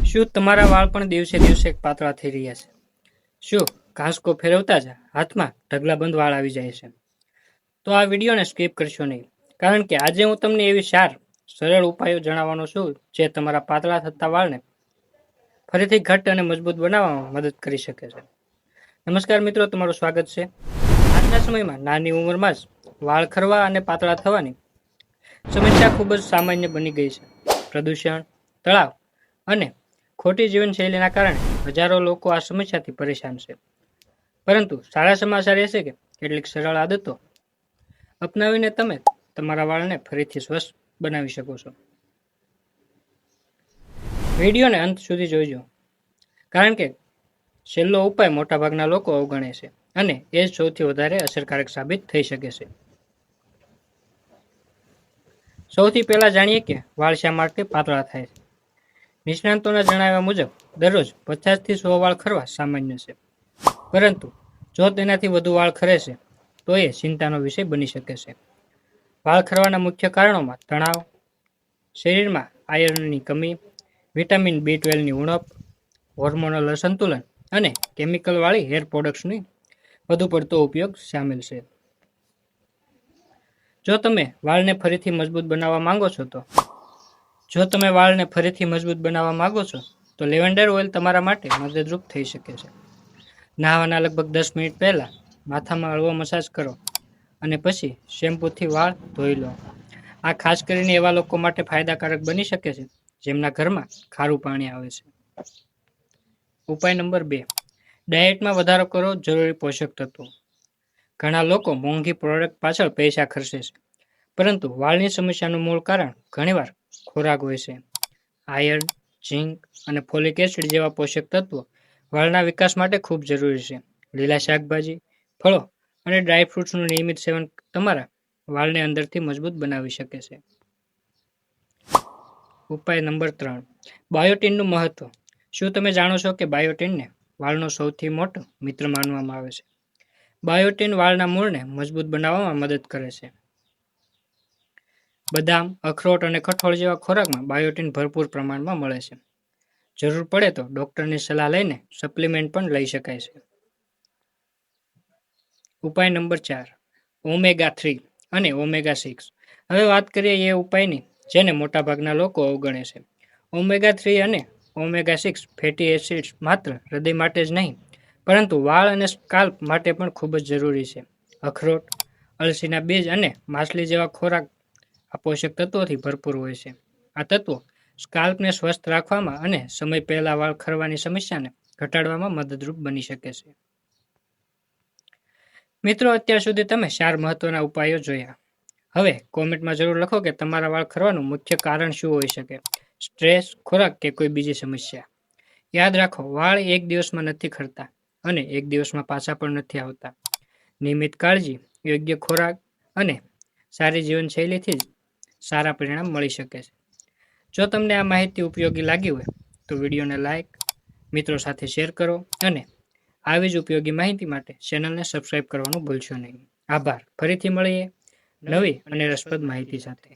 શું તમારા વાળ પણ દિવસે દિવસે પાતળા થઈ રહ્યા છે? શું ઘાસકો ફેરવતા જ હાથમાં ઢગલાબંધ વાળ આવી જાય છે? તો આ વિડીયોને સ્કીપ કરશો નહીં, કારણ કે આજે હું તમને એવી સરળ ઉપાયો જણાવવાનો છું જે તમારા પાતળા થતા વાળને ફરીથી ઘટ્ટ અને મજબૂત બનાવવામાં મદદ કરી શકે છે. નમસ્કાર મિત્રો, તમારું સ્વાગત છે. આજના સમયમાં નાની ઉંમરમાં જ વાળ ખરવા અને પાતળા થવાની સમસ્યા ખૂબ જ સામાન્ય બની ગઈ છે. પ્રદૂષણ, તણાવ અને ખોટી જીવનશૈલીના કારણે હજારો લોકો આ સમસ્યાથી પરેશાન છે. પરંતુ સારા સમાચાર એ છે કે કેટલીક સરળ આદતો અપનાવીને તમે તમારા વાળને ફરીથી સ્વસ્થ બનાવી શકો છો. વિડીયોને અંત સુધી જોઈજો, કારણ કે છેલ્લો ઉપાય મોટાભાગના લોકો અવગણે છે અને એ જ સૌથી વધારે અસરકારક સાબિત થઈ શકે છે. સૌથી પહેલા જાણીએ કે વાળ શા માટે પાતળા થાય છે. નિષ્ણાતોના જણાવ્યા મુજબ દરરોજ 50 થી 100 વાળ ખરવા સામાન્ય છે, પરંતુ જો તેનાથી વધુ વાળ ખરે છે તો એ ચિંતાનો વિષય બની શકે છે. વાળ ખરવાના મુખ્ય કારણોમાં તણાવ, શરીરમાં આયર્નની કમી, વિટામિન B12ની ઉણપ, હોર્મોનલ અસંતુલન અને કેમિકલવાળી હેર પ્રોડક્ટ્સની વધુ પડતો ઉપયોગ સામેલ છે. જો તમે વાળને ફરીથી મજબૂત બનાવવા માંગો છો તો લેવેન્ડર ઓઇલ તમારા માટે મદદરૂપ થઈ શકે છે. નહાવાના લગભગ 10 મિનિટ પહેલા માથામાં હળવો મસાજ કરો અને પછી શેમ્પૂથી વાળ ધોઈ લો. આ ખાસ કરીને એવા લોકો માટે ફાયદાકારક બની શકે છે જેમના ઘરમાં ખારું પાણી આવે છે. ઉપાય નંબર 2, ડાયટમાં વધારો કરો. જરૂરી પોષક તત્વો. ઘણા લોકો મોંઘી પ્રોડક્ટ પાછળ પૈસા ખર્ચે છે, પરંતુ વાળની સમસ્યાનું મૂળ કારણ ઘણીવાર ખોરાક હોય છે. આયર્ન, ઝીંક અને ફોલિક એસિડ જેવા પોષક તત્વો વાળના વિકાસ માટે ખૂબ જરૂરી છે. લીલા શાકભાજી, ફળો અને ડ્રાય ફ્રૂટ્સનું નિયમિત સેવન તમારા વાળને અંદરથી મજબૂત બનાવી શકે છે. ઉપાય નંબર 3, બાયોટિનનું મહત્વ. શું તમે જાણો છો કે બાયોટિનને વાળનો સૌથી મોટો મિત્ર માનવામાં આવે છે? બાયોટિન વાળના મૂળને મજબૂત બનાવવામાં મદદ કરે છે. બદામ, અખરોટ અને કઠોળ જેવા ખોરાકમાં બાયોટિન ભરપૂર પ્રમાણમાં મળે છે. જરૂર પડે તો ડોક્ટરની સલાહ લઈને સપ્લિમેન્ટ પણ લઈ શકાય છે. ઉપાય નંબર 4, ઓમેગા 3 અને ઓમેગા 6. હવે વાત કરીએ એ ઉપાયની જેને મોટાભાગના લોકો અવગણે છે. ઓમેગા 3 અને ઓમેગા 6 ફેટી એસિડ્સ માત્ર હૃદય માટે જ નહીં, પરંતુ વાળ અને સ્કાલ્પ માટે પણ ખૂબ જ જરૂરી છે. અખરોટ, અળસીના બીજ અને માછલી જેવા ખોરાક આ પોષક તત્વોથી ભરપૂર હોય છે. આ તત્વો સ્કાલ્પને સ્વસ્થ રાખવામાં અને સમય પહેલા વાળ ખરવાની સમસ્યાને ઘટાડવામાં મદદરૂપ બની શકે છે. મિત્રો, અત્યાર સુધી તમે 4 મહત્વના ઉપાયો જોયા. હવે કોમેન્ટમાં જરૂર લખો કે તમારા વાળ ખરવાનું મુખ્ય કારણ શું હોઈ શકે. સ્ટ્રેસ, ખોરાક કે કોઈ બીજી સમસ્યા. યાદ રાખો, વાળ એક દિવસમાં નથી ખરતા અને એક દિવસમાં પાછા પણ નથી આવતા. નિયમિત કાળજી, યોગ્ય ખોરાક અને સારી જીવનશૈલીથી જ સારા પરિણામ મળી શકે છે. જો તમને આ માહિતી ઉપયોગી લાગી હોય તો વિડીયોને લાઇક, મિત્રો સાથે શેર કરો અને આવી જ ઉપયોગી માહિતી માટે ચેનલને સબસ્ક્રાઇબ કરવાનું ભૂલશો નહીં. આભાર. ફરીથી મળીએ નવી અને રસપ્રદ માહિતી સાથે.